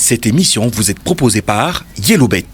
Cette émission vous est proposée par Yellowbet.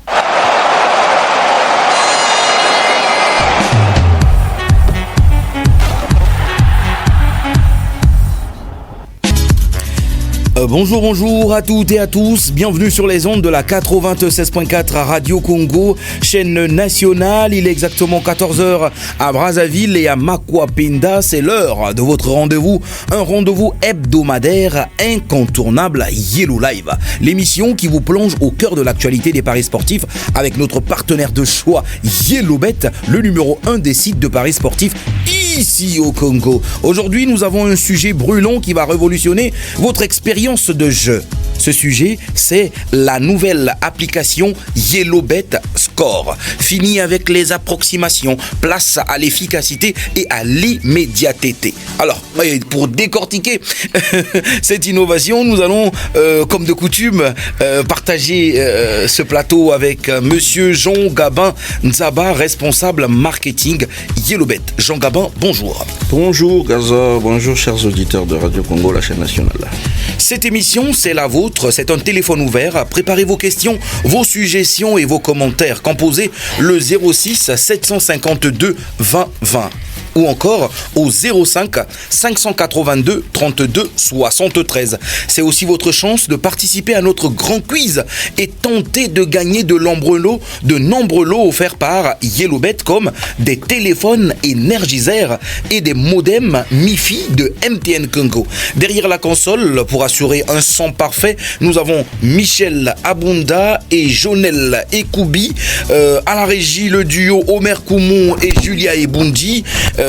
Bonjour à toutes et à tous, bienvenue sur les ondes de la 96.4 à Radio Congo, chaîne nationale. Il est exactement 14h à Brazzaville et à Makwapenda. C'est l'heure de votre rendez-vous, un rendez-vous hebdomadaire incontournable, Yellow Live. L'émission qui vous plonge au cœur de l'actualité des paris sportifs avec notre partenaire de choix, Yellowbet, le numéro 1 des sites de paris sportifs ici au Congo. Aujourd'hui, nous avons un sujet brûlant qui va révolutionner votre expérience de jeu. Ce sujet, c'est la nouvelle application Yellowbet Score. Fini avec les approximations, place à l'efficacité et à l'immédiateté. Alors, pour décortiquer cette innovation, nous allons, comme de coutume, partager ce plateau avec Monsieur Jean Gabin Nzaba, responsable marketing Yellowbet. Jean Gabin, bonjour. Bonjour Gaza, bonjour chers auditeurs de Radio Congo, la chaîne nationale. Cette émission, c'est la vôtre, c'est un téléphone ouvert. Préparez vos questions, vos suggestions et vos commentaires. Composez le 06 752 20 20 ou encore au 05 582 32 73. C'est aussi votre chance de participer à notre grand quiz et tenter de gagner de nombreux lots offerts par Yellowbet, comme des téléphones Energizer et des modems MiFi de MTN Congo. Derrière la console, pour assurer un son parfait, nous avons Michel Abunda et Jonel Ekoubi. À la régie, le duo Omer Koumou et Julia Ebundi.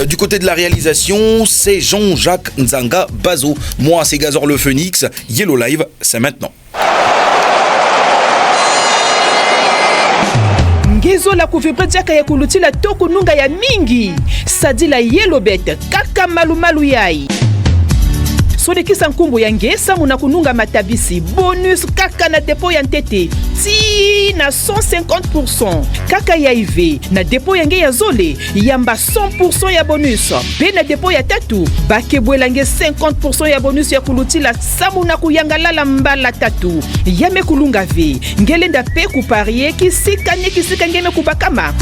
Du côté de la réalisation, c'est Jean-Jacques Nzanga Bazo. Moi, c'est Gazor le Phoenix. Yellow Live, c'est maintenant. Ngezo la kuvibre diaka ya kulutila toku nunga ya mingi. Sadila Yellowbet, kaka malumalu yai. Sodekisa nkumbu ya ngesa muna kununga matabisi. Bonus kaka na depo ya ntete. Ti na 150%. Kaka ya IV na depo ya nge ya zole. Yamba 100% ya bonus. Pe na depo ya tatu. Bakebwe lange 50% ya bonus ya kulutila. Samuna kuyanga lala mbala tatu. Yame kulunga ve. Ngelenda pe kuparie kisika ngeme kubakama.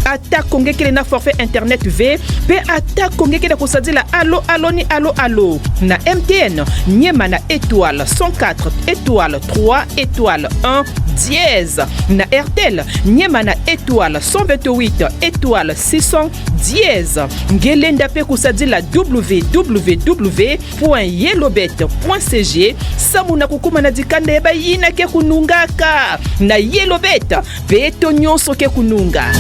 Ata kongekele na forfait internet V pe ata kongekele kusadila allo na MTN nyema na étoile 104 étoile 3 étoile 1 dièse na RTL nyema na étoile 128 étoile 600 dièse ngelenda pe kusadila www.yellowbet.cg samuna kukuma na dikanda eba yina ke kunungaka na Yellowbet beto nyonso ke kununga.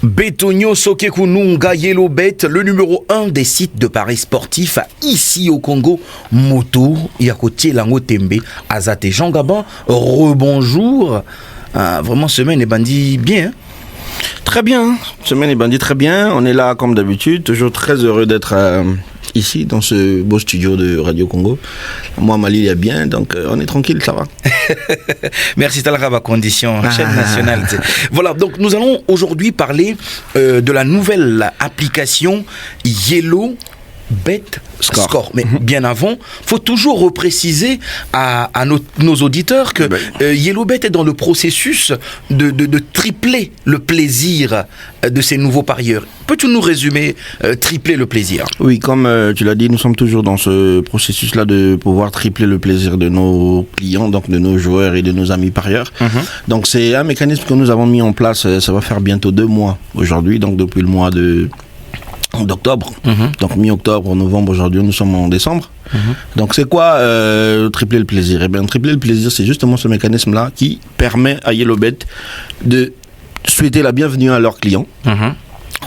Betonio Sokekununga Yellowbet, le numéro 1 des sites de paris sportifs ici au Congo. Moto, Yakotie Lango Tembe, Azate Jean Gabin, rebonjour. Vraiment, semaine est bandit bien. Très bien, semaine est bandit très bien. On est là comme d'habitude, toujours très heureux d'être ici dans ce beau studio de Radio Congo. Moi, Mali, il y a bien, donc on est tranquille, ça va. Merci Talrava Condition, chaîne nationale. Voilà, donc nous allons aujourd'hui parler de la nouvelle application Yellowbet Score. Mais bien avant, faut toujours repréciser à nos auditeurs que Yellowbet est dans le processus de tripler le plaisir de ces nouveaux parieurs. Peux-tu nous résumer tripler le plaisir? Oui, comme tu l'as dit, nous sommes toujours dans ce processus-là de pouvoir tripler le plaisir de nos clients, donc de nos joueurs et de nos amis parieurs. Donc c'est un mécanisme que nous avons mis en place, ça va faire bientôt 2 mois aujourd'hui, donc depuis le mois d'octobre, donc mi-octobre, novembre, aujourd'hui nous sommes en décembre. Donc c'est quoi tripler le plaisir? Eh bien, tripler le plaisir, c'est justement ce mécanisme-là qui permet à Yellowbet de souhaiter la bienvenue à leurs clients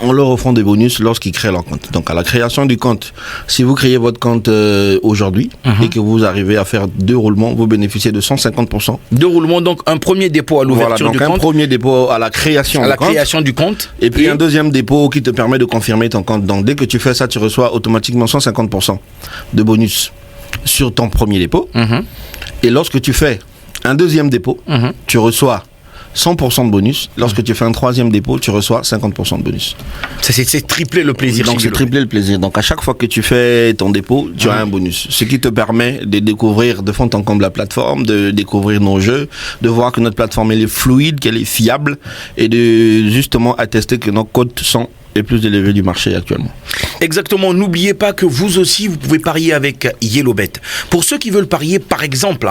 en leur offrant des bonus lorsqu'ils créent leur compte. Donc à la création du compte, si vous créez votre compte aujourd'hui et que vous arrivez à faire 2 roulements, vous bénéficiez de 150%. 2 roulements, donc un premier dépôt à l'ouverture du compte. Un premier dépôt à la création du compte. Et puis un deuxième dépôt qui te permet de confirmer ton compte. Donc dès que tu fais ça, tu reçois automatiquement 150% de bonus sur ton premier dépôt. Et lorsque tu fais un deuxième dépôt, tu reçois 100% de bonus. Lorsque tu fais un 3e dépôt, tu reçois 50% de bonus. C'est tripler le plaisir. Donc c'est tripler le plaisir. Donc à chaque fois que tu fais ton dépôt, tu as un bonus. Ce qui te permet de découvrir de fond en comble la plateforme, de découvrir nos jeux, de voir que notre plateforme elle est fluide, qu'elle est fiable et de justement attester que nos cotes sont les plus élevés du marché actuellement. Exactement, n'oubliez pas que vous aussi vous pouvez parier avec YellowBet. Pour ceux qui veulent parier, par exemple,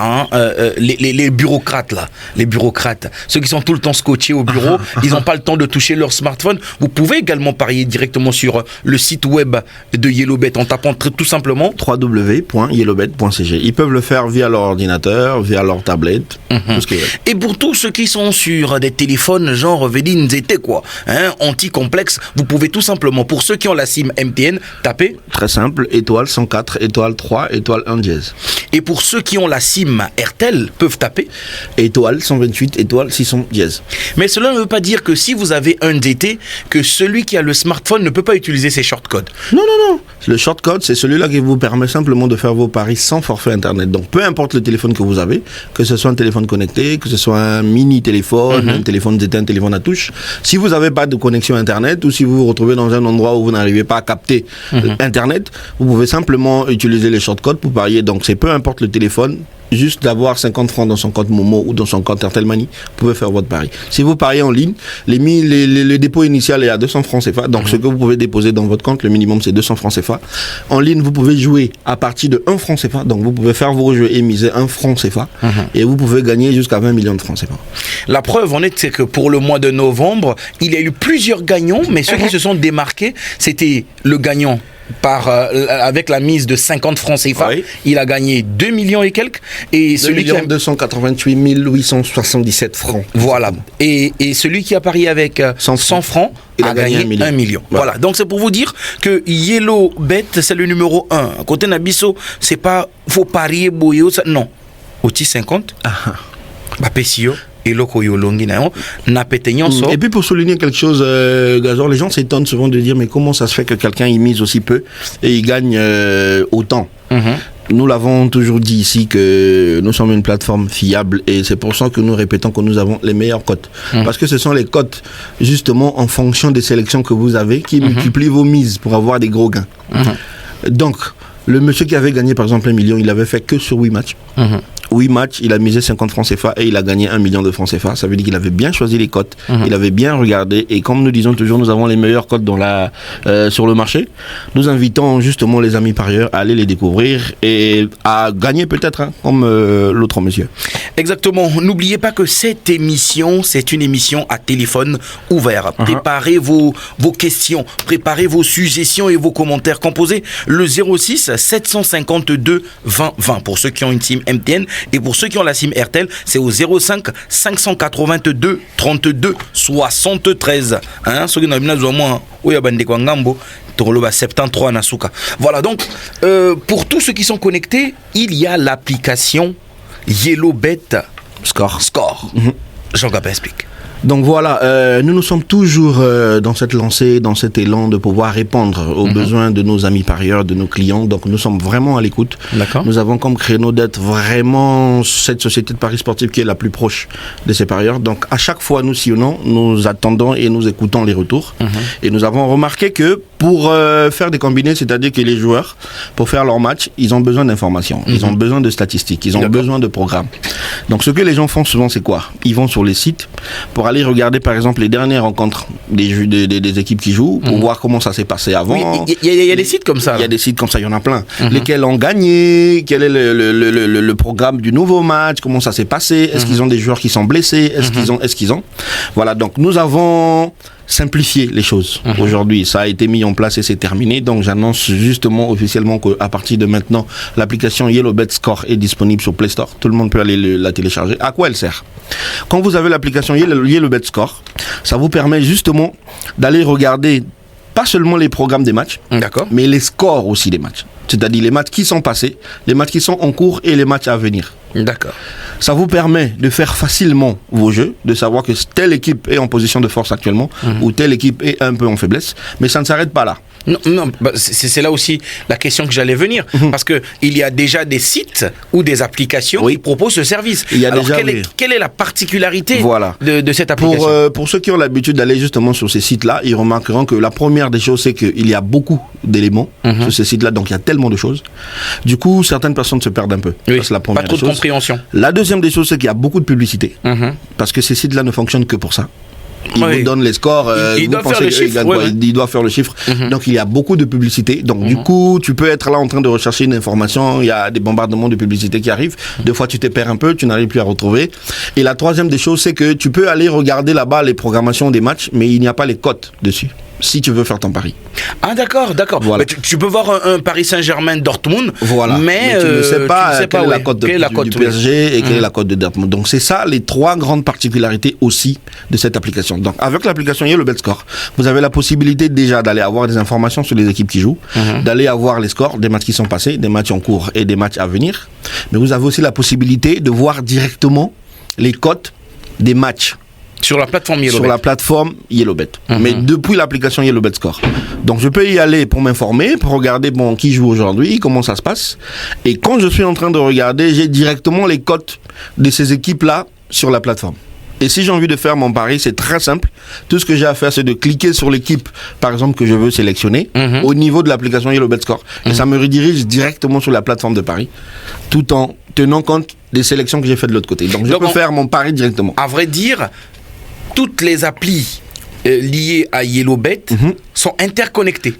les bureaucrates là, les bureaucrates, ceux qui sont tout le temps scotchés au bureau, ils n'ont pas le temps de toucher leur smartphone. Vous pouvez également parier directement sur le site web de YellowBet en tapant tout simplement www.yellowbet.cg. Ils peuvent le faire via leur ordinateur, via leur tablette, tout ce qu'ils veulent. Et pour tous ceux qui sont sur des téléphones genre Vedin ZT quoi, anti-complexe, vous pouvez tout simplement, pour ceux qui ont la SIM MTN, taper très simple, étoile 104, étoile 3, étoile 1 dièse. Et pour ceux qui ont la SIM RTL, peuvent taper étoile 128, étoile 600 dièse. Mais cela ne veut pas dire que si vous avez un DT, que celui qui a le smartphone ne peut pas utiliser ses shortcodes. Non. Le shortcode, c'est celui-là qui vous permet simplement de faire vos paris sans forfait internet. Donc peu importe le téléphone que vous avez, que ce soit un téléphone connecté, que ce soit un mini téléphone, un téléphone ZT, un téléphone à touche, si vous n'avez pas de connexion internet ou si vous vous retrouvez dans un endroit où vous n'arrivez pas à capter internet, vous pouvez simplement utiliser les shortcodes pour parier. Donc c'est peu importe le téléphone, juste d'avoir 50 francs dans son compte Momo ou dans son compte Airtel Money, vous pouvez faire votre pari. Si vous pariez en ligne, le dépôt initial est à 200 francs CFA, donc ce que vous pouvez déposer dans votre compte, le minimum c'est 200 francs CFA. En ligne, vous pouvez jouer à partir de 1 franc CFA, donc vous pouvez faire vos jeux et miser 1 franc CFA, et vous pouvez gagner jusqu'à 20 millions de francs CFA. La preuve en est, c'est que pour le mois de novembre, il y a eu plusieurs gagnants, mais ceux qui se sont démarqués, c'était le gagnant avec la mise de 50 francs CFA, il a gagné 2 millions et quelques. Et celui 288 877 francs. Voilà. Et celui qui a parié avec 100 francs, il a gagné 1 million. Voilà. Donc c'est pour vous dire que YellowBet, c'est le numéro 1. Côté Nabiso, c'est pas faut parier boyo, non. Oti 50. Bah Pessio. Et puis pour souligner quelque chose, Gazor, les gens s'étonnent souvent de dire mais comment ça se fait que quelqu'un y mise aussi peu et il gagne autant. Nous l'avons toujours dit ici que nous sommes une plateforme fiable et c'est pour ça que nous répétons que nous avons les meilleures cotes. Parce que ce sont les cotes justement en fonction des sélections que vous avez qui multiplient vos mises pour avoir des gros gains. Donc, le monsieur qui avait gagné par exemple 1 million, il avait fait que sur 8 matchs. 8 matchs, il a misé 50 francs CFA et il a gagné 1 million de francs CFA. Ça veut dire qu'il avait bien choisi les cotes, il avait bien regardé et comme nous disons toujours, nous avons les meilleures cotes sur le marché. Nous invitons justement les amis parieurs à aller les découvrir et à gagner peut-être comme l'autre monsieur. Exactement. N'oubliez pas que cette émission, c'est une émission à téléphone ouvert. Préparez vos questions, préparez vos suggestions et vos commentaires. Composez le 06 752 20 20 pour ceux qui ont une SIM MTN. Et pour ceux qui ont la SIM RTL, c'est au 05 582 32 73. Ceux qui n'ont pas 73 Nasuka. Voilà, donc pour tous ceux qui sont connectés, il y a l'application YellowBet Score. Jean-Gabin explique. Donc voilà, nous sommes toujours dans cette lancée, dans cet élan de pouvoir répondre aux besoins de nos amis parieurs, de nos clients. Donc nous sommes vraiment à l'écoute. Nous avons comme créneau d'être vraiment cette société de paris sportifs qui est la plus proche de ces parieurs. Donc à chaque fois nous sillonnons, nous attendons et nous écoutons les retours. Et nous avons remarqué que pour faire des combinés, c'est-à-dire que les joueurs, pour faire leur match, ils ont besoin d'informations, ils ont besoin de statistiques, ils ont besoin de programmes. Donc ce que les gens font souvent, c'est quoi? Ils vont sur les sites pour aller regarder par exemple les dernières rencontres des équipes qui jouent pour voir comment ça s'est passé avant. Il y a des sites comme ça. Il y a des sites comme ça, il y en a plein. Lesquels ont gagné, quel est le programme du nouveau match, comment ça s'est passé, est-ce qu'ils ont des joueurs qui sont blessés, est-ce qu'ils ont. Voilà, donc nous avons simplifier les choses. Aujourd'hui, ça a été mis en place et c'est terminé. Donc, j'annonce justement officiellement qu'à partir de maintenant, l'application YellowBet Score est disponible sur Play Store. Tout le monde peut aller la télécharger. À quoi elle sert? Quand vous avez l'application YellowBet Score, ça vous permet justement d'aller regarder pas seulement les programmes des matchs, mais les scores aussi des matchs. C'est-à-dire les matchs qui sont passés, les matchs qui sont en cours et les matchs à venir. Ça vous permet de faire facilement vos jeux, de savoir que telle équipe est en position de force actuellement ou telle équipe est un peu en faiblesse, mais ça ne s'arrête pas là. Non, c'est là aussi la question que j'allais venir. Parce qu'il y a déjà des sites ou des applications qui proposent ce service. Alors, quelle est la particularité de cette application? Pour ceux qui ont l'habitude d'aller justement sur ces sites-là, ils remarqueront que la première des choses, c'est qu'il y a beaucoup d'éléments sur ces sites-là. Donc, il y a tellement de choses. Du coup, certaines personnes se perdent un peu. Oui, c'est la première pas trop de compréhension. La deuxième des choses, c'est qu'il y a beaucoup de publicité. Parce que ces sites-là ne fonctionnent que pour ça. Il vous donne les scores. Il doit faire le chiffre. Il doit faire le chiffre. Donc, il y a beaucoup de publicité. Donc, du coup, tu peux être là en train de rechercher une information. Il y a des bombardements de publicité qui arrivent. Des fois, tu te perds un peu. Tu n'arrives plus à retrouver. Et la troisième des choses, c'est que tu peux aller regarder là-bas les programmations des matchs, mais il n'y a pas les cotes dessus. Si tu veux faire ton pari. Ah d'accord. Voilà. Mais tu peux voir un Paris Saint-Germain Dortmund, mais tu ne sais pas quelle est la cote du PSG et quelle est la cote de Dortmund. Donc c'est ça les trois grandes particularités aussi de cette application. Donc avec l'application YellowBet Score, vous avez la possibilité déjà d'aller avoir des informations sur les équipes qui jouent, d'aller avoir les scores des matchs qui sont passés, des matchs en cours et des matchs à venir. Mais vous avez aussi la possibilité de voir directement les cotes des matchs. Sur la plateforme YellowBet. Sur la plateforme YellowBet. Mais depuis l'application YellowBet Score. Donc je peux y aller pour m'informer, pour regarder qui joue aujourd'hui, comment ça se passe. Et quand je suis en train de regarder, j'ai directement les cotes de ces équipes-là sur la plateforme. Et si j'ai envie de faire mon pari, c'est très simple. Tout ce que j'ai à faire, c'est de cliquer sur l'équipe, par exemple, que je veux sélectionner, au niveau de l'application YellowBet Score. Et ça me redirige directement sur la plateforme de pari, tout en tenant compte des sélections que j'ai faites de l'autre côté. Donc je peux faire mon pari directement. À vrai dire, toutes les applis liées à YellowBet sont interconnectées.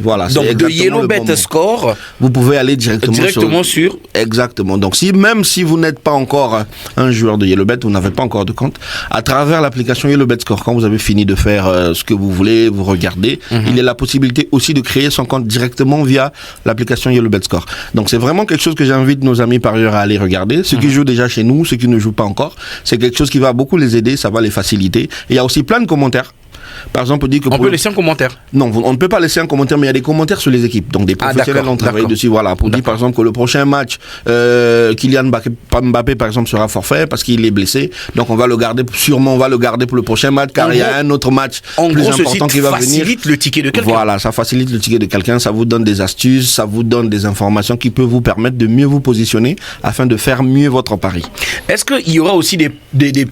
Voilà. Donc de YellowBet Score, vous pouvez aller directement sur... Exactement. Donc même si vous n'êtes pas encore un joueur de YellowBet, vous n'avez pas encore de compte, à travers l'application YellowBet Score, quand vous avez fini de faire ce que vous voulez, vous regardez, il y a la possibilité aussi de créer son compte directement via l'application YellowBet Score. Donc c'est vraiment quelque chose que j'invite nos amis parieurs à aller regarder. Ceux qui jouent déjà chez nous, ceux qui ne jouent pas encore, c'est quelque chose qui va beaucoup les aider, ça va les faciliter. Et il y a aussi plein de commentaires. Par exemple, on dit que... On peut laisser un commentaire. Non, on ne peut pas laisser un commentaire, mais il y a des commentaires sur les équipes. Donc des professionnels ont travaillé dessus. Voilà, pour dire par exemple que le prochain match, Kylian Mbappé, par exemple, sera forfait parce qu'il est blessé. Donc on va le garder pour le prochain match, car il y a un autre match plus important qui va venir. Ça facilite le ticket de quelqu'un. Voilà, ça facilite le ticket de quelqu'un. Ça vous donne des astuces, ça vous donne des informations qui peuvent vous permettre de mieux vous positionner afin de faire mieux votre pari. Est-ce qu'il y aura aussi de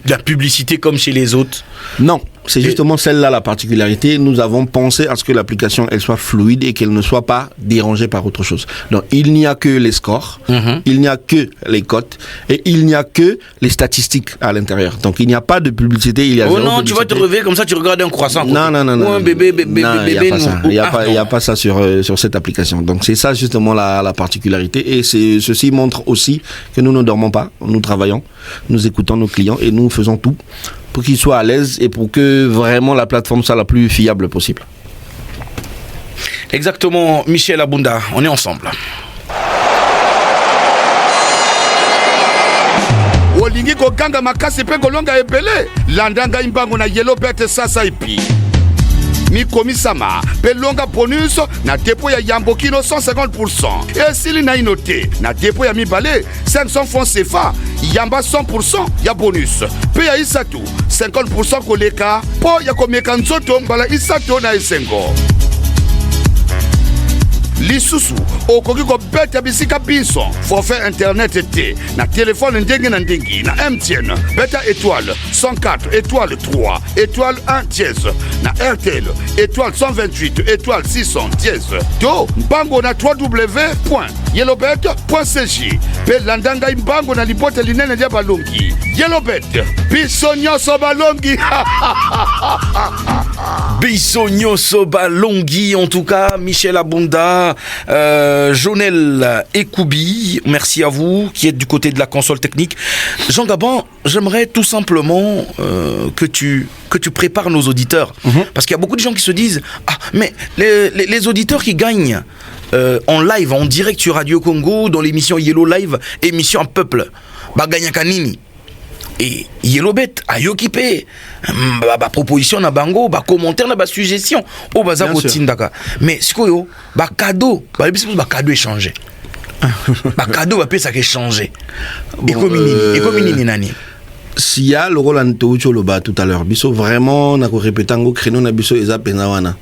la publicité comme chez les autres? Non. C'est justement celle-là la particularité. Nous avons pensé à ce que l'application elle soit fluide et qu'elle ne soit pas dérangée par autre chose. Donc il n'y a que les scores, il n'y a que les cotes et il n'y a que les statistiques à l'intérieur. Donc il n'y a pas de publicité. Il y a non, publicité. Tu vas te réveiller comme ça, tu regardes un croissant. Non. Ou un bébé. Il n'y a pas ça sur cette application. Donc c'est ça justement la particularité. Et ceci montre aussi que nous ne dormons pas, nous travaillons, nous écoutons nos clients et nous faisons tout pour qu'ils soient à l'aise et pour que vraiment la plateforme soit la plus fiable possible. Exactement, Michel Abunda, on est ensemble. Olingi kokanga makasi pe kolonga ebele landanga imbango na YellowBet sasa ipi mikomisama pe longa bonus na dépôt ya Yambokino 150% et sili na inote na dépôt ya mibale 500 francs CFA yamba 100% ya bonus pe ya isatu 50% koleka po ya komeka nzoto mbala isatu na esengo lisusu okoki kobeta bisika biso forfait internet te na téléphone ndenge na ndenge na MTN beta étoile 104 étoile 3 étoile 1 dièse na RTL étoile 128 étoile 600 dièse to mbango na www.yellowbet.cj pe landanga mbango na libote linene dia balongi YellowBet biso nyonso balongi biso nyonso balongi. En tout cas, Michel Abunda, Jonel Ekoubi, merci à vous qui êtes du côté de la console technique. Jean Gabon, j'aimerais tout simplement que tu prépares nos auditeurs, parce qu'il y a beaucoup de gens qui se disent mais les auditeurs qui gagnent en live, en direct sur Radio Congo dans l'émission Yellow Live, émission en peuple, gagnent kanini. Et YellowBet a yokipe proposition na bango commentaire na suggestion o baza kotindaka mais sikoyo cadeau cadeau échangé cadeau pesa échangé ekomini nani s'il y a le rôle Antoucho Loba tout à l'heure, biso vraiment n'a répété un créneau na biso eza penawana.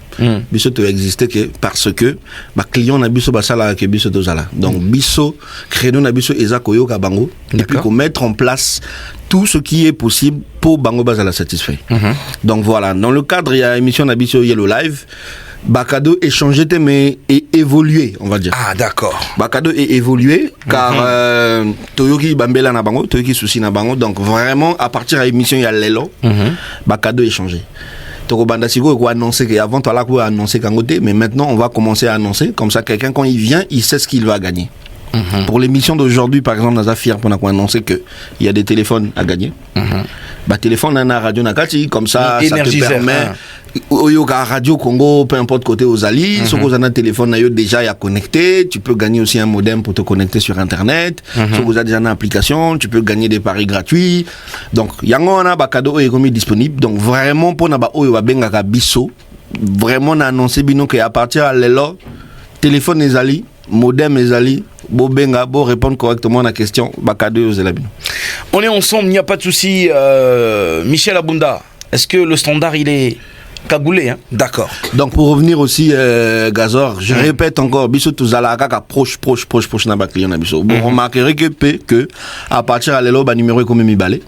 Biso to exister que parce que ba client na biso basala que biso tozala. Donc biso créneau na biso eza koyoka bango et puis qu'on mettre en place tout ce qui est possible pour bango basala satisfait. Donc voilà, dans le cadre il y a émission na biso Yellow Live. Bakado échanger mais et évoluer, on va dire. Ah d'accord. Bakado est évolué car Toyoki Bambela na bango, Toyoki souci na bango, donc vraiment à partir de l'émission il y a l'élo, Bakado échanger. Toko Banda Sigo ko annoncer que avant toi là ko annoncer kangote, mais maintenant on va commencer à annoncer comme ça quelqu'un quand il vient, il sait ce qu'il va gagner. Pour l'émission d'aujourd'hui par exemple, Naza fier pour annoncer que il y a des téléphones à gagner. Bah téléphone na radio nakati comme ça ça te permet Oyoka Radio Congo, peu importe côté aux alliés, si vous avez un téléphone déjà à connecter, tu peux gagner aussi un modem pour te connecter sur internet. Si vous avez déjà une application, tu peux gagner des paris gratuits. Donc, yango on a cadeau est comme disponible. Donc vraiment pour naba oyo benga biso, vraiment on a annoncé bino que à partir de là, téléphone les alliés, modem les alliés, bo benga bo répondre correctement à la question, ba cadeau aux alliés. On est ensemble, il n'y a pas de souci. Michel Abunda, est-ce que le standard il est cagoulé, hein? D'accord. Donc pour revenir aussi Gazor, je répète encore, biso tozala kaka proche na ba client na biso. Bon, remarquerez que à partir de là ba numéro est comme mibale.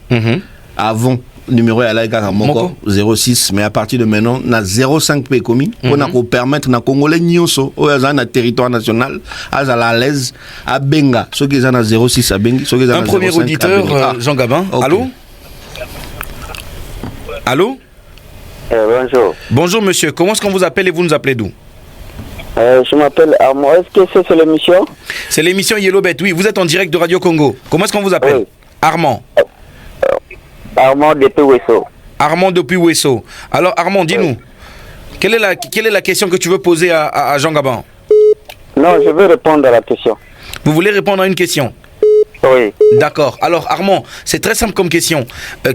Avant numéro est là kaka moko 06 mais à partir de maintenant na 05 p commis pour na permettre na congolais nyonso oyaza na territoire national azala à l'aise à benga ceux qui sont na 06 à bengi ceux qui sont na 05. Un premier auditeur Jean Gabin. Okay. Allô? Allô? Bonjour. Bonjour monsieur, comment est-ce qu'on vous appelle et vous nous appelez d'où? Je m'appelle Armand, est-ce que c'est l'émission? C'est l'émission Yellow Bet, oui, vous êtes en direct de Radio Congo. Comment est-ce qu'on vous appelle? Oui. Armand. Armand depuis Ouesso. Armand depuis Ouesso. Alors Armand, dis-nous, quelle est la question que tu veux poser à Jean Gabin? Non, je veux répondre à la question. Vous voulez répondre à une question? Oui. D'accord. Alors Armand, c'est très simple comme question.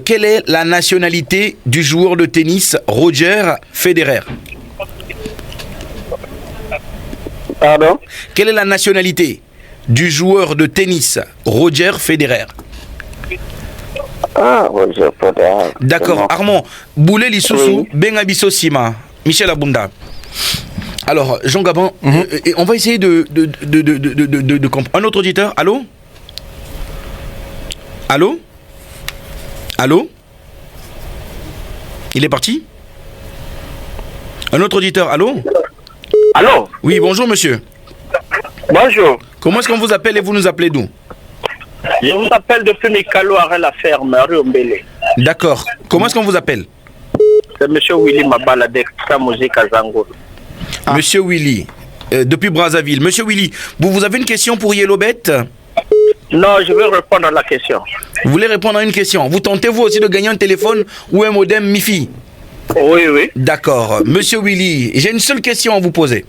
Quelle est la nationalité du joueur de tennis Roger Federer? Pardon? Quelle est la nationalité du joueur de tennis Roger Federer? Ah, Roger Federer. D'accord. Armand, Boulé Lissoussou, Bengabiso Sima, Michel Abunda. Alors, Jean Gabin, on va essayer de comprendre. Un autre auditeur, allô? Allô? Allô? Il est parti? Un autre auditeur, allô? Allô? Oui, bonjour monsieur. Bonjour. Comment est-ce qu'on vous appelle et vous nous appelez d'où? Je vous appelle depuis Mikalo à la ferme, rue Ombele. D'accord. Comment est-ce qu'on vous appelle? C'est monsieur Willy Mabala d'Extra Musique à Zango. Monsieur Willy, depuis Brazzaville. Monsieur Willy, vous avez une question pour Yellow Bet? Non, je veux répondre à la question. Vous voulez répondre à une question? Vous tentez vous aussi de gagner un téléphone ou un modem MiFi? Oui, oui. D'accord. Monsieur Willy, j'ai une seule question à vous poser.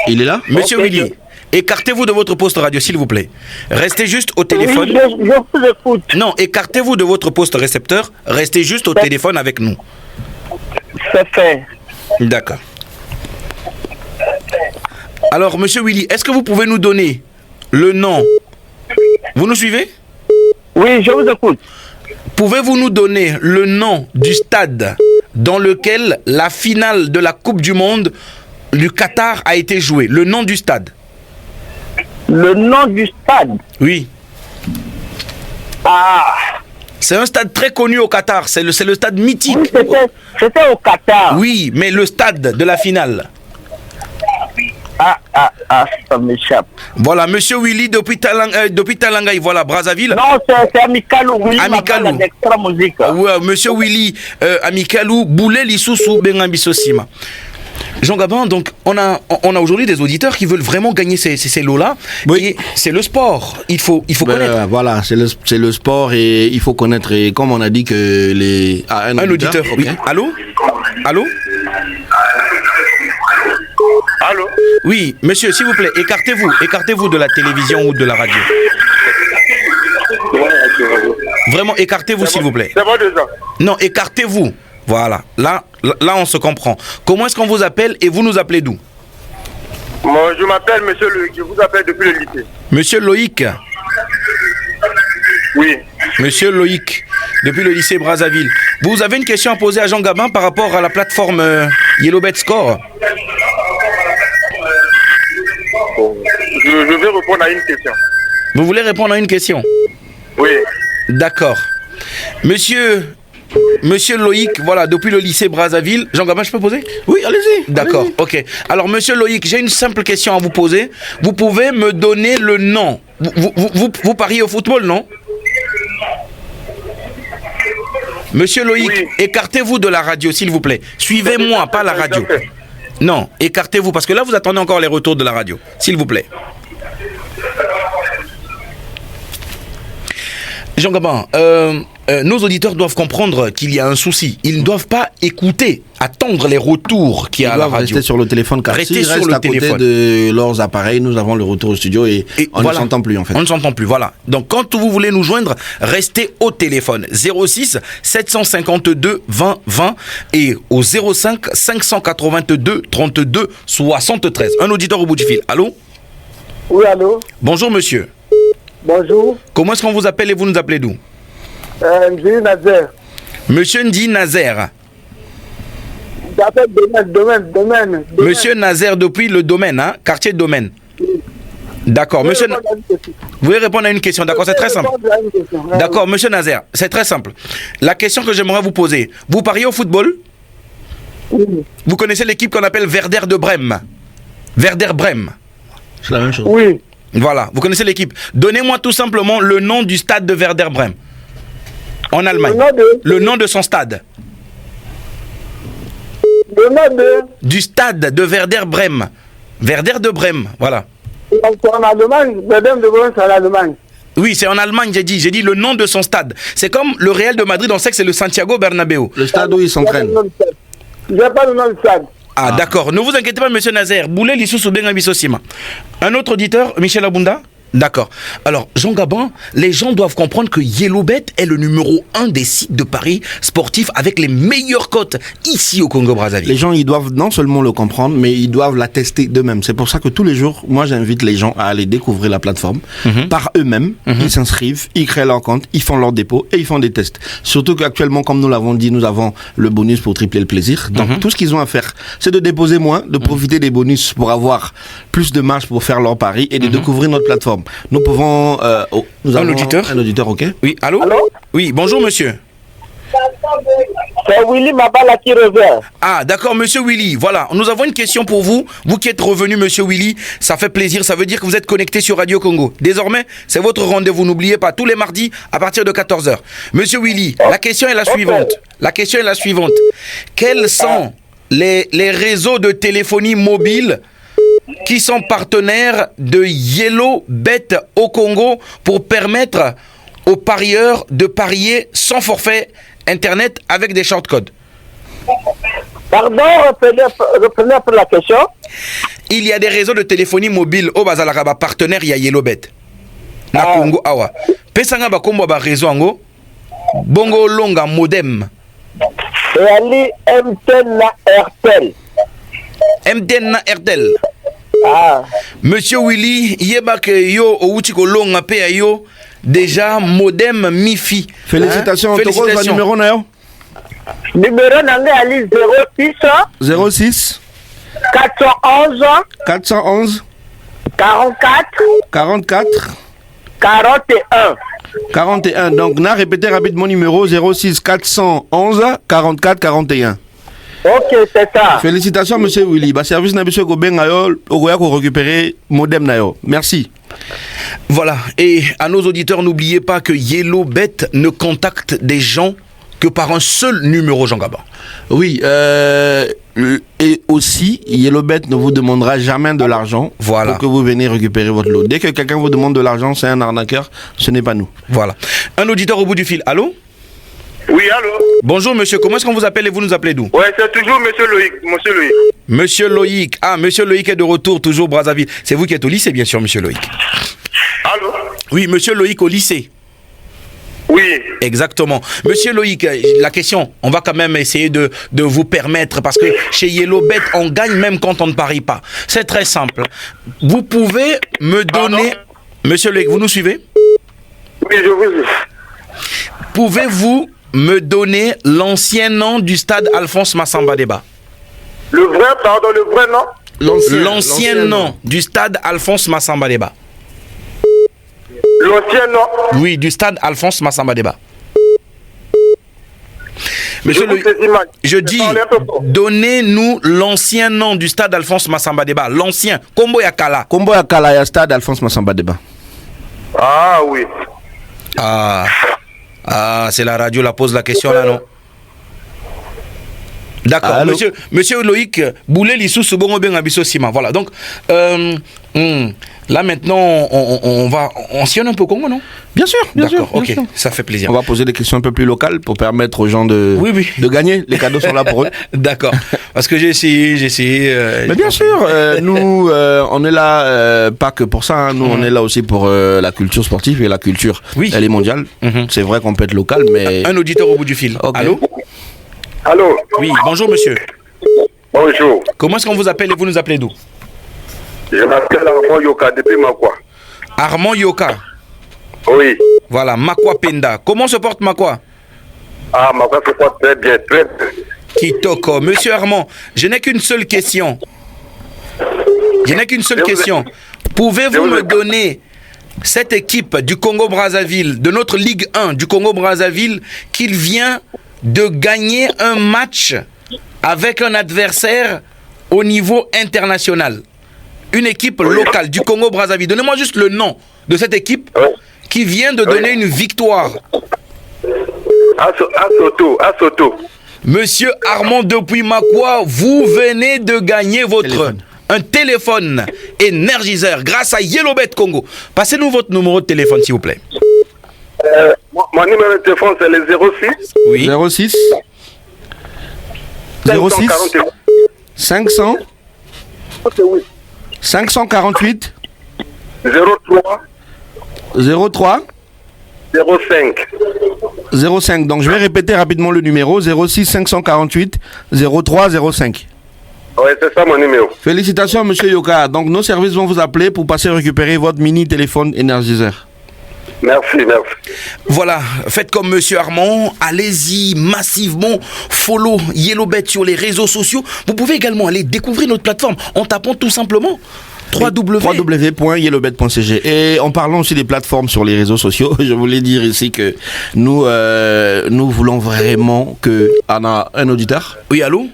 Il est là? Monsieur Willy, écartez-vous de votre poste radio, s'il vous plaît. Restez juste au téléphone. Oui, je vous écoute. Non, écartez-vous de votre poste récepteur. Restez juste au téléphone avec nous. C'est fait. D'accord. Alors, monsieur Willy, est-ce que vous pouvez nous donner le nom? Vous nous suivez? Oui, je vous écoute. Pouvez-vous nous donner le nom du stade dans lequel la finale de la Coupe du Monde du Qatar a été jouée? Le nom du stade. Le nom du stade? Oui. Ah. C'est un stade très connu au Qatar. C'est le stade mythique. Oui, c'était au Qatar. Oui, mais le stade de la finale. Ça m'échappe. Voilà, monsieur Willy depuis Talangaï, voilà, Brazzaville. Non, c'est Amikalou, Willy Amikalou. d'Extra Musique. Ouais, monsieur Willy, Amikalou, Boulé Lissoussou, Bengambiso Sima. Jean Gabin, donc on a aujourd'hui des auditeurs qui veulent vraiment gagner ces lots-là. Oui. Et c'est le sport. Il faut connaître. Voilà, c'est le sport et il faut connaître. Et comme on a dit que les un auditeur. Okay. Oui. Allô? Allô? Allô? Oui, monsieur, s'il vous plaît, écartez-vous de la télévision ou de la radio. Vraiment, écartez-vous, s'il vous plaît. C'est bon déjà. Non, écartez-vous. Voilà, là on se comprend. Comment est-ce qu'on vous appelle et vous nous appelez d'où? Moi, je m'appelle Monsieur Loïc, je vous appelle depuis le lycée. Monsieur Loïc. Oui. Monsieur Loïc, depuis le lycée Brazzaville. Vous avez une question à poser à Jean Gabin par rapport à la plateforme YellowBet Score? Bon, je vais répondre à une question. Vous voulez répondre à une question? Oui. D'accord. Monsieur Loïc, voilà, depuis le lycée Brazzaville. Jean Gabin, je peux poser? Oui, allez-y. D'accord, allez-y. ok. Alors, monsieur Loïc, j'ai une simple question à vous poser. Vous pouvez me donner le nom? Vous pariez au football, non? Monsieur Loïc, oui. Écartez-vous de la radio, s'il vous plaît. Suivez-moi, pas la radio. Non, écartez-vous, parce que là, vous attendez encore les retours de la radio. S'il vous plaît. Jean Gabin, nos auditeurs doivent comprendre qu'il y a un souci. Ils ne doivent pas écouter, attendre les retours qu'il y a à la radio. Rester sur le téléphone, car Restez s'ils sur restent le à côté téléphone. de leurs appareils, nous avons le retour au studio et on voilà. ne s'entend plus en fait. On ne s'entend plus, voilà. Donc quand vous voulez nous joindre, restez au téléphone. 06 752 20 20 et au 05 582 32 73. Un auditeur au bout du fil. Allô? Oui, allô? Bonjour monsieur. Bonjour. Comment est-ce qu'on vous appelle et vous nous appelez d'où? Ndi Nazer. Monsieur Ndi Nazer. J'appelle domaine. Monsieur Nazer depuis le domaine, hein? Quartier domaine. D'accord, monsieur. Vous voulez répondre à une question, d'accord, c'est très simple. D'accord, monsieur Nazer, c'est très simple. La question que j'aimerais vous poser, vous pariez au football? Oui. Vous connaissez l'équipe qu'on appelle Werder de Brême? Werder Brême. C'est la même chose. Oui. Voilà, vous connaissez l'équipe. Donnez-moi tout simplement le nom du stade de Werder Brême. En Allemagne. Le nom de son stade. Le nom de... Du stade de Werder Brême. Werder de Brême, voilà. C'est en Allemagne. Werder de Brême, c'est en Allemagne. Oui, c'est en Allemagne, j'ai dit le nom de son stade. C'est comme le Real de Madrid, on sait que c'est le Santiago Bernabéu. Le stade où ils s'entraînent. Je n'ai pas le nom du stade. Ah, d'accord. Ne vous inquiétez pas, monsieur Nazer. Boulé Lissou Benga Bissosima. Un autre auditeur, Michel Abunda? D'accord. Alors, Jean Gabin, les gens doivent comprendre que YellowBet est le numéro 1 des sites de paris sportifs avec les meilleures cotes ici au Congo-Brazzaville. Les gens, ils doivent non seulement le comprendre, mais ils doivent la tester d'eux-mêmes. C'est pour ça que tous les jours, moi, j'invite les gens à aller découvrir la plateforme par eux-mêmes. Ils s'inscrivent, ils créent leur compte, ils font leur dépôt et ils font des tests. Surtout qu'actuellement, comme nous l'avons dit, nous avons le bonus pour tripler le plaisir. Donc, tout ce qu'ils ont à faire, c'est de déposer moins, de profiter des bonus pour avoir plus de marge pour faire leur pari et de découvrir notre plateforme. Nous pouvons... nous avons un auditeur, ok? Oui, allô? Allô? Oui, bonjour monsieur. C'est Willy Mabala qui revient. Ah, d'accord, monsieur Willy. Voilà, nous avons une question pour vous. Vous qui êtes revenu, monsieur Willy, ça fait plaisir. Ça veut dire que vous êtes connecté sur Radio Congo. Désormais, c'est votre rendez-vous. N'oubliez pas, tous les mardis à partir de 14h. Monsieur Willy, la question est la suivante. La question est la suivante. Quels sont les réseaux de téléphonie mobile qui sont partenaires de YellowBet au Congo pour permettre aux parieurs de parier sans forfait Internet avec des shortcodes? Pardon, reprenez pour la question. Il y a des réseaux de téléphonie mobile au Bazalakaba partenaire, il y a YellowBet. Na Congo, awa. Pesanga ba kombo ba réseau ango. Bongo longa modem. Et Ali MTN na RTL. MTN na RTL. Ah. Monsieur Willy, yeba ke yo outi ko longa pe yo déjà modem MiFi. Félicitations, Félicitations. numéro na yo? Numéro nangé Ali 06 06 411 411 44 44 41. 41. Donc, n'a répété rapidement numéro 06 411 44 41. Ok, c'est ça. Félicitations, monsieur Willy. Bah, service n'a pas récupérer modem na yo. Merci. Voilà, et à nos auditeurs, n'oubliez pas que YellowBet ne contacte des gens que par un seul numéro, Jean Gabin. Oui, et aussi, YellowBet ne vous demandera jamais de l'argent Voilà. pour que vous venez récupérer votre lot. Dès que quelqu'un vous demande de l'argent, c'est un arnaqueur, ce n'est pas nous. Voilà. Un auditeur au bout du fil. Allô? Oui, allô? Bonjour monsieur, comment est-ce qu'on vous appelle et vous nous appelez d'où? Ouais, c'est toujours Monsieur Loïc. Monsieur Loïc. Monsieur Loïc. Ah, monsieur Loïc est de retour, toujours Brazzaville. C'est vous qui êtes au lycée, bien sûr, monsieur Loïc. Allô? Oui, monsieur Loïc au lycée. Oui. Exactement. Monsieur Loïc, la question, on va quand même essayer de vous permettre, parce que chez YellowBet, on gagne même quand on ne parie pas. C'est très simple. Vous pouvez me donner... Monsieur Loïc, vous nous suivez? Oui, je vous suis. Pouvez-vous me donner l'ancien nom du stade Alphonse Massamba Débat? Le vrai nom? L'ancien nom du stade Alphonse Massamba Débat. L'ancien nom? Oui, du stade Alphonse Massamba Débat. Monsieur je dis, donnez-nous l'ancien nom du stade Alphonse Massamba Débat. L'ancien. Kombo Yakala. Kombo Yakala, il y a stade Alphonse Massamba Débat. Ah oui. Ah, c'est la radio, la pose la question là, non? D'accord, monsieur Loïc, Boulé Lissou Soubongo Ben Abisso Sima. Voilà, donc, là maintenant, on sillonne un peu Congo, non? Bien sûr, bien sûr. D'accord, ok, ça fait plaisir. On va poser des questions un peu plus locales pour permettre aux gens de gagner. Les cadeaux sont là pour eux. D'accord, parce que j'ai essayé. Mais bien sûr, nous, on est là pas que pour ça. Hein. Nous, on est là aussi pour la culture sportive et la culture. Oui. Elle est mondiale. C'est vrai qu'on peut être local, mais... Un auditeur au bout du fil. Okay. Allô? Allô? Oui, bonjour monsieur. Bonjour. Comment est-ce qu'on vous appelle et vous nous appelez d'où? Je m'appelle Armand Yoka depuis Makwa. Armand Yoka? Oui. Voilà, Makwa Penda. Comment se porte Makwa? Ah, Makwa se porte très bien, très bien. Kitoko. Monsieur Armand, je n'ai qu'une seule question. Pouvez-vous me donner cette équipe du Congo-Brazzaville, de notre Ligue 1 du Congo-Brazzaville, qu'il vient de gagner un match avec un adversaire au niveau international? Une équipe locale du Congo-Brazzaville. Donnez-moi juste le nom de cette équipe qui vient de donner une victoire. Asoto. Monsieur Armand depuis Makwa, vous venez de gagner un téléphone énergiseur grâce à YellowBet Congo. Passez-nous votre numéro de téléphone, s'il vous plaît. Mon numéro de téléphone, c'est le 06. Oui. 06 500 548 03 05. Donc je vais répéter rapidement le numéro 06 548 03 05. Oui, c'est ça mon numéro. Félicitations monsieur Yoka. Donc nos services vont vous appeler pour passer récupérer votre mini téléphone énergiseur. Merci. Voilà, faites comme monsieur Armand, allez-y massivement, follow YellowBet sur les réseaux sociaux. Vous pouvez également aller découvrir notre plateforme en tapant tout simplement www.yellowbet.cg. Et en parlant aussi des plateformes sur les réseaux sociaux, je voulais dire ici que nous voulons vraiment que... On a un auditeur. Oui, allô?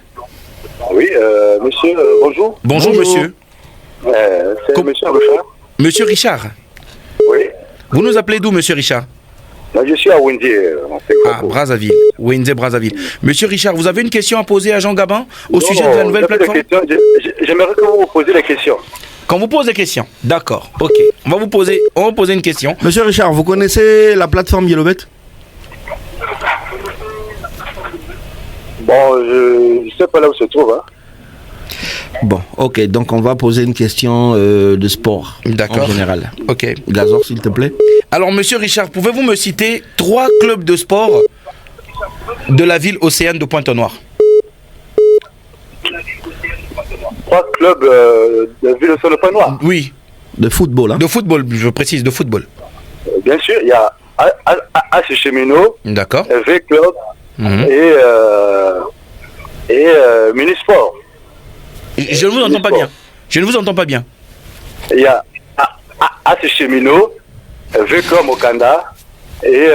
Oui, monsieur, bonjour. Bonjour monsieur. C'est monsieur Richard. Monsieur Richard? Oui. Vous nous appelez d'où, monsieur Richard? Moi, je suis à Wendy. Brazzaville. Wendy, Brazzaville. Monsieur Richard, vous avez une question à poser à Jean Gabin au sujet de la nouvelle plateforme? J'aimerais que vous posiez la question. Quand vous posez des questions, d'accord, ok. On va vous poser une question. Monsieur Richard, vous connaissez la plateforme YellowBet? Bon, je ne sais pas là où se trouve. Hein. Bon, ok, donc on va poser une question de sport en général. Ok. Gazor, s'il te plaît. Alors, monsieur Richard, pouvez-vous me citer 3 clubs de sport de la ville océane de Pointe-Noire? 3 clubs de ville océane de Pointe-Noire? Oui. De football, hein? De football, je précise, de football. Bien sûr, il y a AC Cheminot, d'accord, V Club et Minisport. Je ne vous entends pas bien. Je ne vous entends pas bien. Il y a AC Cheminot, V Club Okanda et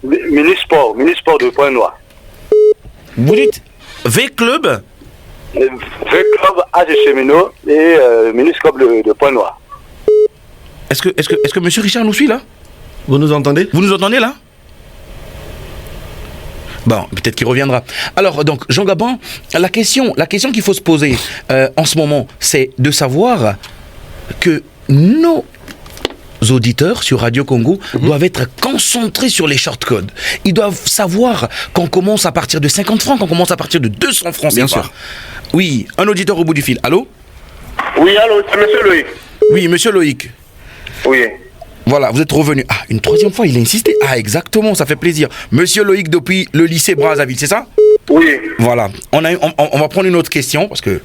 Minisport de Pointe-Noire. Vous dites V Club? V Club, AC Cheminot et Minisport de Pointe-Noire. Est-ce que monsieur Richard nous suit là? Vous nous entendez? Vous nous entendez là? Bon, peut-être qu'il reviendra. Alors, donc, Jean Gabin, la question qu'il faut se poser en ce moment, c'est de savoir que nos auditeurs sur Radio Congo doivent être concentrés sur les short codes. Ils doivent savoir qu'on commence à partir de 50 francs, qu'on commence à partir de 200 francs. Bien sûr. Oui, un auditeur au bout du fil. Allô? Oui, allô, c'est monsieur Loïc. Oui, monsieur Loïc. Oui. Voilà, vous êtes revenu. Ah, une troisième fois, il a insisté. Ah, exactement, ça fait plaisir. Monsieur Loïc depuis le lycée Brazzaville, c'est ça? Oui. Voilà. On va prendre une autre question parce que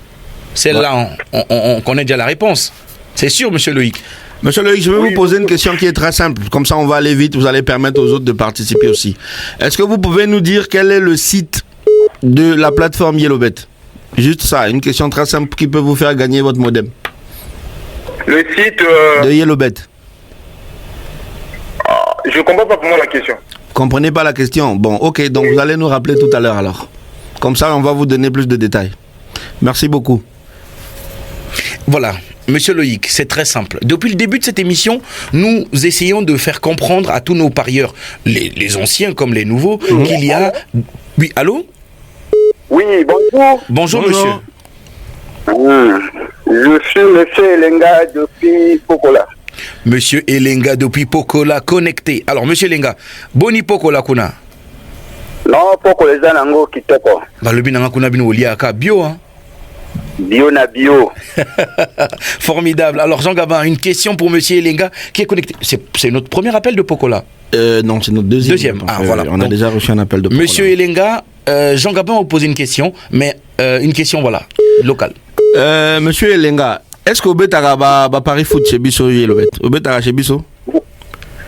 celle-là, on connaît déjà la réponse. C'est sûr, monsieur Loïc. Monsieur Loïc, je vais vous poser une question qui est très simple. Comme ça, on va aller vite. Vous allez permettre aux autres de participer aussi. Est-ce que vous pouvez nous dire quel est le site de la plateforme YellowBet? Juste ça, une question très simple qui peut vous faire gagner votre modem. Le site... De YellowBet. Je comprends pas pour moi la question. Comprenez pas la question? Bon, ok, donc vous allez nous rappeler tout à l'heure alors. Comme ça, on va vous donner plus de détails. Merci beaucoup. Voilà, monsieur Loïc, c'est très simple. Depuis le début de cette émission, nous essayons de faire comprendre à tous nos parieurs, les anciens comme les nouveaux, qu'il y a... Oui, allô? Oui, bonjour. Bonjour, monsieur. Je suis monsieur Elenga depuis Pokola. Monsieur Elenga depuis Pokola, connecté. Alors, monsieur Elenga, boni Pokola kuna? Non, Pokola zanango kitoko. Bah, le binanga kuna bino oliaka bio, hein? Bio na bio. Formidable. Alors, Jean Gabin, une question pour monsieur Elenga qui est connecté. C'est notre premier appel de Pokola. Non, c'est notre deuxième. Ah, voilà. On a déjà reçu un appel de Pokola. Monsieur Elenga, Jean Gabin a posé une question, mais une question, voilà, locale. Monsieur Elenga, est-ce que vous avez Paris Foot chez Bisso YellowBet? Vous avez chez Bisso?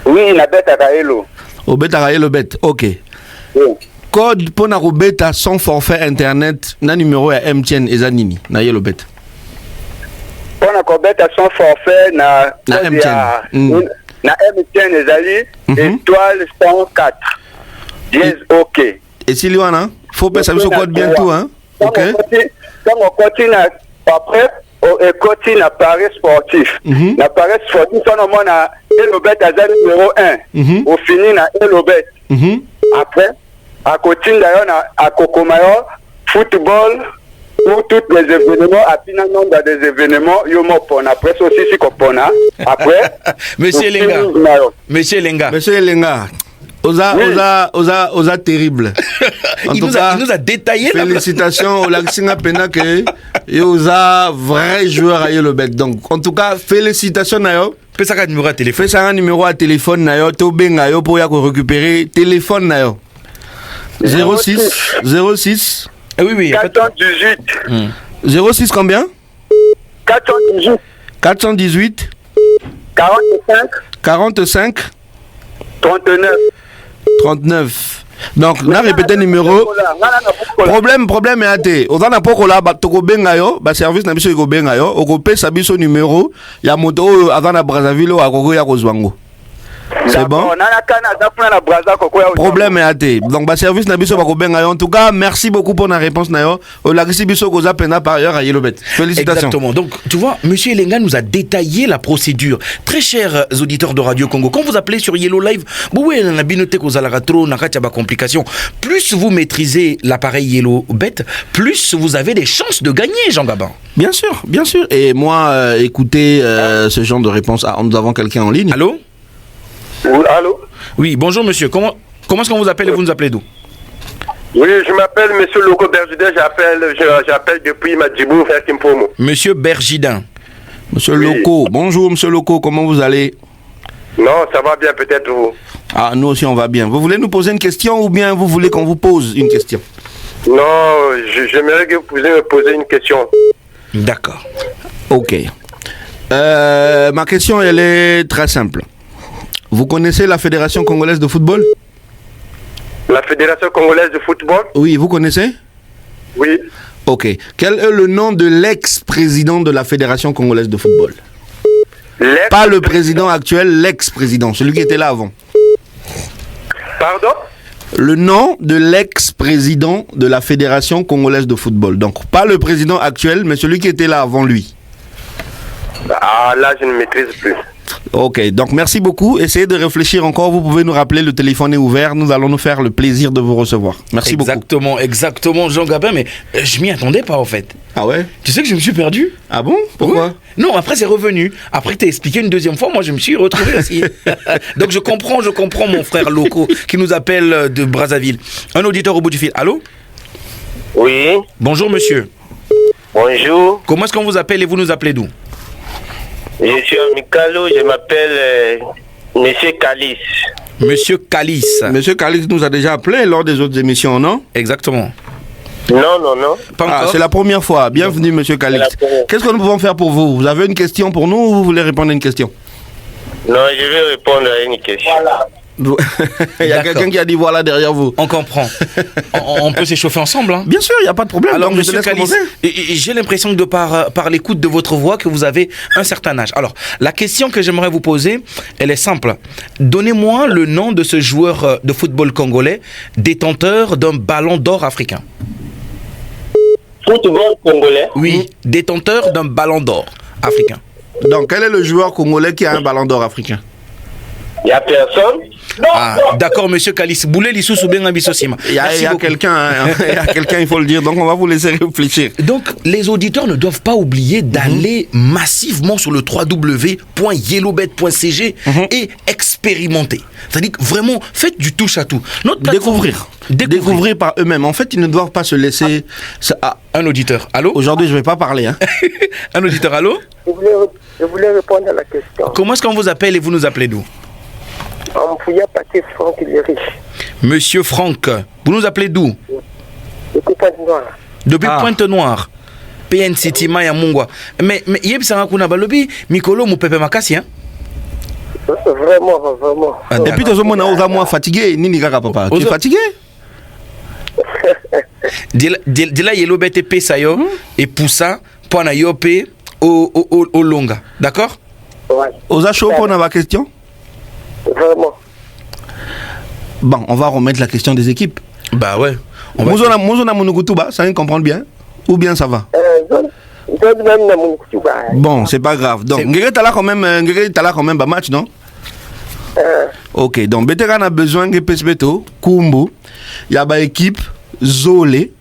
Oui, na bête à Hello. Vous avez YellowBet, ok. Oui. Code pour na beta sans forfait internet, na numéro à MTN et Zanini, na YellowBet. Pour na beta sans forfait na MTN. Na MTN ezali étoile 104. Yes, ok. Et si Liwana, faut payer ça code bientôt, hein? Ok. Quand on continue après, on continue à Paris sportif. Na Paris sportif, on a YellowBet à numéro 1. On finit na YellowBet. Après, à côté d'ailleurs, à Kokomayo, football, pour tous les événements, à fin nombre des événements, Yomopon. Après, aussi, si Kopona. Après, monsieur Elenga. Monsieur Elenga. Monsieur Elenga. Oza terrible. En tout cas, il nous a détaillé. Félicitations au Laxinga Pena que Oza vrai joueur à YellowBet. Donc, en tout cas, félicitations Nayo. Fais ça un numéro à téléphone. Fais ça un numéro à téléphone Nayo. Tobenga yo pour récupérer téléphone Nayo. 06. Oui. 418. 06 combien? 418. 418. 45. 39. Donc, on a répété le numéro. Problème est athée. On a pas là, service n'a pas benga yo. On paie sa biso numéro. Il y a moto avant à Brazzaville ou à Gogo ya Kozwango. C'est bon? Problème est athée. Donc, service n'a pas benga yo. En tout cas, merci beaucoup pour la réponse nayo. Au lagisi biso goza pena par ailleurs à YellowBet. Félicitations. Exactement. Donc, tu vois, monsieur Elenga nous a détaillé la procédure. Très chers auditeurs de Radio Congo, quand vous appelez sur Yellow Live, plus vous maîtrisez l'appareil YellowBet, plus vous avez des chances de gagner, Jean Gabin. Bien sûr. Et moi, écoutez ce genre de réponse. Ah, nous avons quelqu'un en ligne. Allô? Allô? Oui, bonjour monsieur. Comment est-ce qu'on vous appelle et vous nous appelez d'où? Oui, je m'appelle Monsieur Loco Bergidin, j'appelle depuis Madjibou, frère Kimpomo. Monsieur Bergidin. Monsieur Loco, bonjour Monsieur Loco, comment vous allez? Non, ça va bien peut-être vous. Ah, nous aussi on va bien. Vous voulez nous poser une question ou bien vous voulez qu'on vous pose une question? Non, j'aimerais que vous puissiez me poser une question. D'accord. Ok. Ma question, elle est très simple. Vous connaissez la Fédération Congolaise de Football? La Fédération Congolaise de Football? Oui, vous connaissez? Oui. Ok. Quel est le nom de l'ex-président de la Fédération Congolaise de Football? Pas le président actuel, l'ex-président, celui qui était là avant. Pardon? Le nom de l'ex-président de la Fédération Congolaise de Football. Donc, pas le président actuel, mais celui qui était là avant lui. Ah, là, je ne maîtrise plus. Ok, donc merci beaucoup. Essayez de réfléchir encore. Vous pouvez nous rappeler, le téléphone est ouvert. Nous allons nous faire le plaisir de vous recevoir. Merci beaucoup. Exactement, Jean Gabin, mais je m'y attendais pas en fait. Ah ouais? Tu sais que je me suis perdu? Ah bon? Pourquoi? Oui. Non, après c'est revenu. Après t'as expliqué une deuxième fois, moi je me suis retrouvé aussi. Donc je comprends mon frère Loco qui nous appelle de Brazzaville. Un auditeur au bout du fil. Allô? Oui. Bonjour monsieur. Bonjour. Comment est-ce qu'on vous appelle et vous nous appelez d'où? Je suis Mikalo, je m'appelle Monsieur Calice. Monsieur Calice. Monsieur Calice nous a déjà appelé lors des autres émissions, non? Exactement. Non. Pas encore. C'est la première fois. Bienvenue, monsieur Calice. Qu'est-ce que nous pouvons faire pour vous? Vous avez une question pour nous ou vous voulez répondre à une question? Non, je vais répondre à une question. Voilà. Il y a quelqu'un qui a dit voilà derrière vous. On comprend. on peut s'échauffer ensemble, hein? Bien sûr, il n'y a pas de problème. Alors, donc, monsieur Calice, j'ai l'impression que par l'écoute de votre voix que vous avez un certain âge. Alors, la question que j'aimerais vous poser, elle est simple. Donnez-moi le nom de ce joueur de football congolais détenteur d'un ballon d'or africain. Football congolais? Oui, détenteur d'un ballon d'or africain. Donc, quel est le joueur congolais qui a un ballon d'or africain? Il n'y a personne. Ah, d'accord, monsieur Calice. Boulé l'issou sous bien ambitiosima. Il y a quelqu'un, il faut le dire. Donc, on va vous laisser réfléchir. Donc, les auditeurs ne doivent pas oublier d'aller massivement sur le www.yellowbet.cg et expérimenter. C'est-à-dire que vraiment, faites du touche à tout. Découvrir par eux-mêmes. En fait, ils ne doivent pas se laisser. Un auditeur, allô? Aujourd'hui, je ne vais pas parler. Hein. Un auditeur, allô? Je voulais répondre à la question. Comment est-ce qu'on vous appelle et vous nous appelez d'où? Fouilla Patrice Franck, il est riche. Monsieur Franck, vous nous appelez d'où? Depuis Pointe-Noire. Depuis Pointe-Noire. PN City, Maya Mungwa. Mais Yebsanga Kuna Balobi, Mikolo Moupepe Makasi, hein? Vraiment. Et puis, tu es vraiment fatigué. Nini Kaka Papa. Tu es fatigué? Dila Yellowbet et Pesayo et Poussa, Pona Yope, au Longa. D'accord? Ouais. Osa chaud pour la question? Vraiment. Bon, on va remettre la question des équipes. Bah ouais. Mouzona Monukutuba, ça vient comprendre bien? Ou bien ça va? Bon, c'est pas grave. Donc, Ngere t'as là quand même un match, non? Ok, donc Bétéran a besoin de Pesbeto, Kumbu, il y a une équipe, Zolé,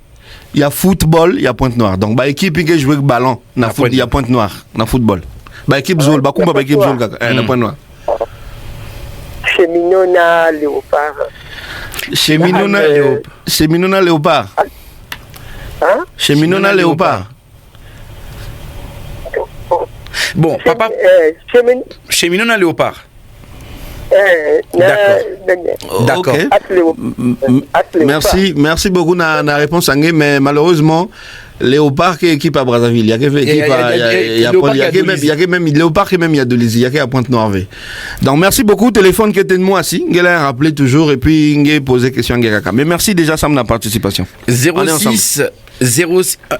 il y a football, il y a Pointe-Noire. Donc, une équipe qui joue avec ballon, il y a Pointe-Noire, dans football. Une équipe Zolé, Kumba, équipe Zolé, dans Pointe-Noire. Cheminona Léopard. Cheminona Léopard. Hein? Cheminona Léopard. Bon, papa. Cheminona Léopard. D'accord. Merci beaucoup na réponse Angé, mais malheureusement Léopard qui est équipe à Brazzaville, il y a même Léopard qui même il y a de l'Isie, il y a qu'à Pointe-Noire. Donc merci beaucoup, téléphone qui était de moi aussi, il a rappelé toujours et puis il a posé question à mais merci déjà Sam la participation. 06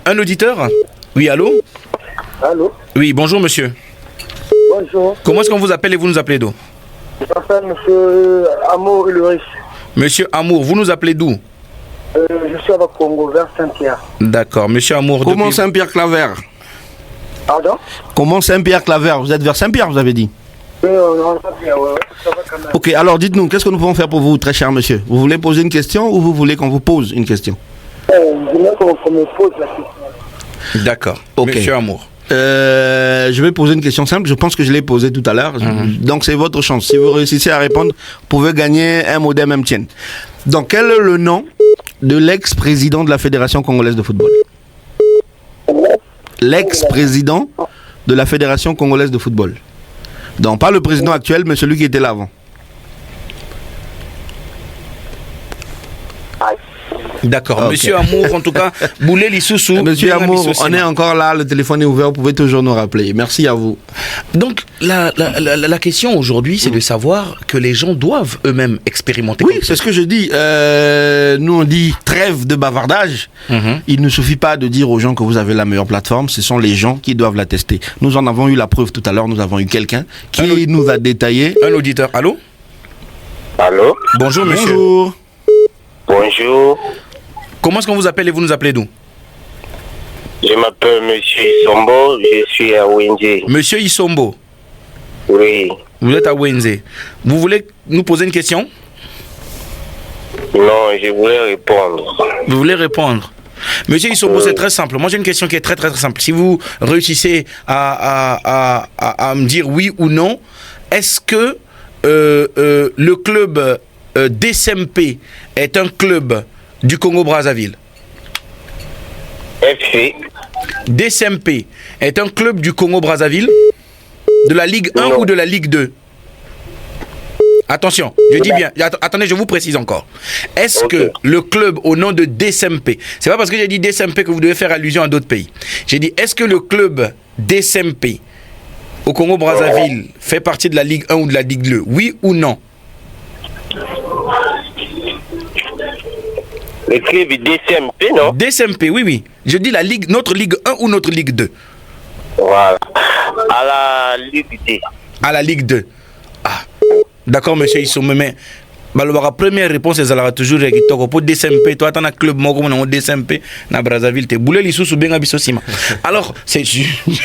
un auditeur. Oui, allô? Allô? Oui, bonjour monsieur. Bonjour. Comment est-ce qu'on vous appelle et vous nous appelez d'où? Je m'appelle monsieur Amour le riche. Monsieur Amour, vous nous appelez d'où? Je suis à Congo, vers Saint-Pierre. D'accord, monsieur Amour. Comment Saint-Pierre Claver? Pardon? Comment Saint-Pierre Claver? Vous êtes vers Saint-Pierre, vous avez dit? Non, Saint-Pierre, ouais. Ok, alors dites-nous, qu'est-ce que nous pouvons faire pour vous, très cher monsieur? Vous voulez poser une question ou vous voulez qu'on vous pose une question? Je voulais qu'on me pose la question. D'accord, okay. Monsieur Amour. Je vais poser une question simple, je pense que je l'ai posée tout à l'heure. Donc c'est votre chance. Si vous réussissez à répondre, vous pouvez gagner un modem MTN. Donc quel est le nom de l'ex-président de la Fédération congolaise de football? L'ex-président de la Fédération congolaise de football. Donc pas le président actuel, mais celui qui était là avant. D'accord, okay. Monsieur Amour, en tout cas, Boulé Lissoussou. Monsieur Amour, on est encore là, le téléphone est ouvert, vous pouvez toujours nous rappeler. Merci à vous. Donc, la question aujourd'hui, c'est de savoir que les gens doivent eux-mêmes expérimenter. Oui, c'est ce que je dis. Nous, on dit trêve de bavardage. Il ne suffit pas de dire aux gens que vous avez la meilleure plateforme, ce sont les gens qui doivent la tester. Nous en avons eu la preuve tout à l'heure, nous avons eu quelqu'un qui nous a détaillé. Un auditeur, allô? Allô? Bonjour, monsieur. Bonjour. Bonjour. Comment est-ce qu'on vous appelle et vous nous appelez d'où? Je m'appelle Monsieur Isombo, je suis à Wenze. Monsieur Isombo? Oui. Vous êtes à Wenze. Vous voulez nous poser une question? Non, je voulais répondre. Vous voulez répondre? Monsieur Isombo, c'est très simple. Moi, j'ai une question qui est très très simple. Si vous réussissez à me dire oui ou non, est-ce que le club DSMP est un club du Congo-Brazzaville? FC. DSMP est un club du Congo-Brazzaville? De la Ligue 1 ou de la Ligue 2? Attention, je dis bien. Attendez, je vous précise encore. Est-ce que le club au nom de DSMP, c'est pas parce que j'ai dit DSMP que vous devez faire allusion à d'autres pays. J'ai dit, est-ce que le club DSMP au Congo-Brazzaville fait partie de la Ligue 1 ou de la Ligue 2? Oui ou non? Le club DSMP, non? DSMP, oui. Je dis notre Ligue 1 ou notre Ligue 2? Voilà. À la Ligue 2. À la Ligue 2. Ah. D'accord, monsieur Issome, mais la première réponse est toujours pour DSMP. Toi, tu as un club mon DSMP na Brazzaville, tu es boulé les sous bien abissosima. Alors, c'est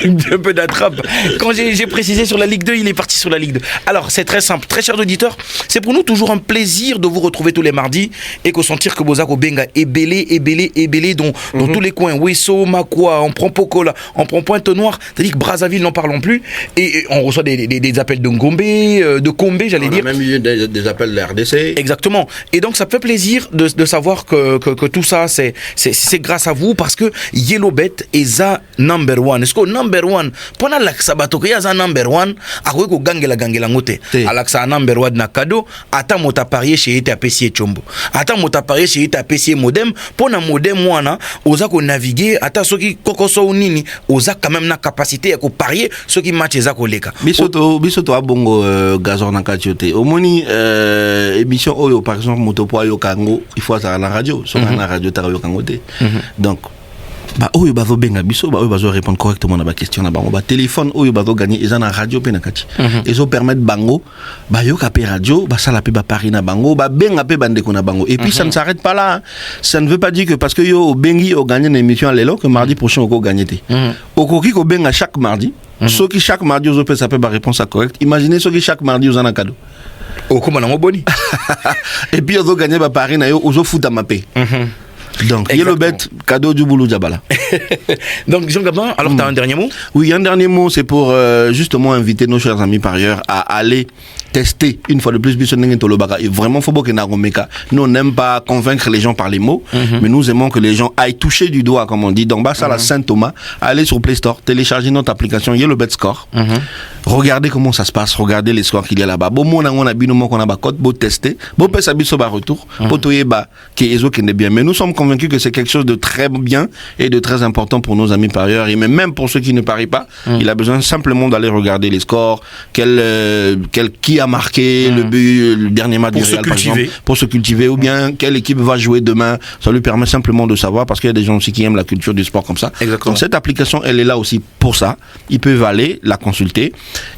un peu d'attrape. Quand j'ai précisé sur la Ligue 2, il est parti sur la Ligue 2. Alors, c'est très simple. Très chers auditeurs, c'est pour nous toujours un plaisir de vous retrouver tous les mardis et qu'on sentir que Bozako Benga est belé dans tous les coins. Wesso, Makwa, on prend Pokola, on prend Pointe-Noire. C'est-à-dire que Brazzaville, n'en parlons plus. Et on reçoit des appels de Ngombe, de Kombe, j'allais dire. On a même eu des appels de la RDC. Exactement. Et donc ça fait plaisir de savoir que tout ça c'est grâce à vous parce que Yellowbet est un number one. Est-ce que number one pendant l'Aksabato qu'il y a un number one à quoi que gangela ngote Alaksa number one na cadeau ata mota parier chez ete APC Chombo ata mota parier chez ete APC modem pona modem wana oza ko naviguer ata soki kokoso nini oza quand même na capacité ya ko parier soki match eza ko leka bisoto abongo gazor na katiote omoni émission oyo par exemple motopo yo kango il faut ça la radio sur la radio ta yo kango te donc ba oyo bazo benga biso ba oyo bazo répondre correctement na ba question na bango ba téléphone oyo bazo gagner eza na radio pe na kati ezo permettre bango ba yo ka pe radio ba sala pe ba pari na bango ba benga pe bande ko na bango et puis ça ne s'arrête pas là, ça ne veut pas dire que parce que yo bengi o gagner une émission lelo que mardi prochain o ko gagner te okoki ko benga chaque mardi ceux qui chaque mardi ozo pe ça peut ba réponse correcte. Imaginez ceux qui chaque mardi ozo na cadeau. Oh, comment on a boni. Et puis, on a gagné ma pari, on a foutu à ma paix. Donc, Yellowbet, cadeau du boulot Djabala. Donc, Jean Gabin, alors tu as un dernier mot? Oui, un dernier mot, c'est pour justement inviter nos chers amis parieurs à aller tester une fois de plus et vraiment faut que nous on n'aime pas convaincre les gens par les mots, mais nous aimons que les gens aillent toucher du doigt comme on dit. Donc ça la Saint-Thomas, allez sur Play Store, téléchargez notre application Yellowbet Score, regardez comment ça se passe, regardez les scores qu'il y a là-bas. Bon mon on a binomon qu'on a code, bon tester, bon peut s'habiller sur retour, bon toyer bas qui est bien. Mais nous sommes convaincus que c'est quelque chose de très bien et de très important pour nos amis parieurs et même pour ceux qui ne parient pas, il a besoin simplement d'aller regarder les scores, qui a marqué le but, le dernier match du Real par exemple, pour se cultiver, ou bien quelle équipe va jouer demain. Ça lui permet simplement de savoir, parce qu'il y a des gens aussi qui aiment la culture du sport comme ça. Exactement. Donc cette application, elle est là aussi pour ça. Ils peuvent aller la consulter.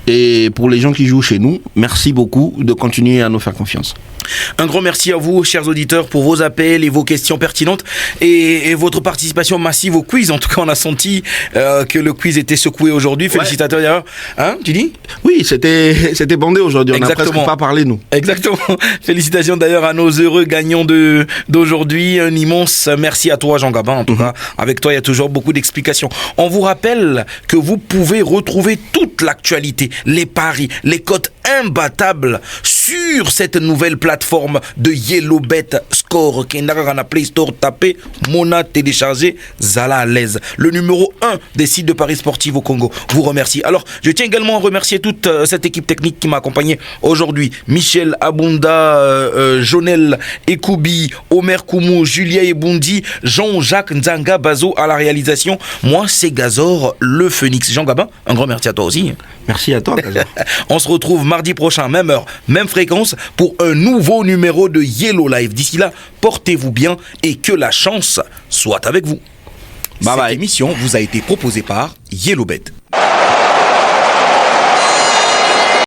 Et pour les gens qui jouent chez nous, merci beaucoup de continuer à nous faire confiance. Un grand merci à vous, chers auditeurs, pour vos appels et vos questions pertinentes et votre participation massive au quiz. En tout cas, on a senti que le quiz était secoué aujourd'hui. Félicitations d'ailleurs. Hein, tu dis? Oui, c'était bandé aujourd'hui. On n'a presque pas parlé, nous. Exactement. Félicitations d'ailleurs à nos heureux gagnants d'aujourd'hui. Un immense merci à toi, Jean Gabin. En tout cas, avec toi, il y a toujours beaucoup d'explications. On vous rappelle que vous pouvez retrouver toute l'actualité, les paris, les cotes imbattables sur cette nouvelle plateforme de Yellowbet Score. Kendara na Play Store, tapez Mona, téléchargé, Zala à l'aise. Le numéro 1 des sites de paris sportifs au Congo vous remercie. Alors, je tiens également à remercier toute cette équipe technique qui m'a accompagné aujourd'hui. Michel Abunda, Jonel Ekoubi, Omer Koumou, Julia Ebundi, Jean-Jacques Nzanga Bazo à la réalisation. Moi, c'est Gazor, le Phoenix. Jean Gabin, un grand merci à toi aussi. Merci à toi, Gazor. On se retrouve mardi prochain, même heure, même fréquence, pour un nouveau numéro de Yellow Live. D'ici là, portez-vous bien et que la chance soit avec vous. Cette émission vous a été proposée par Yellowbet.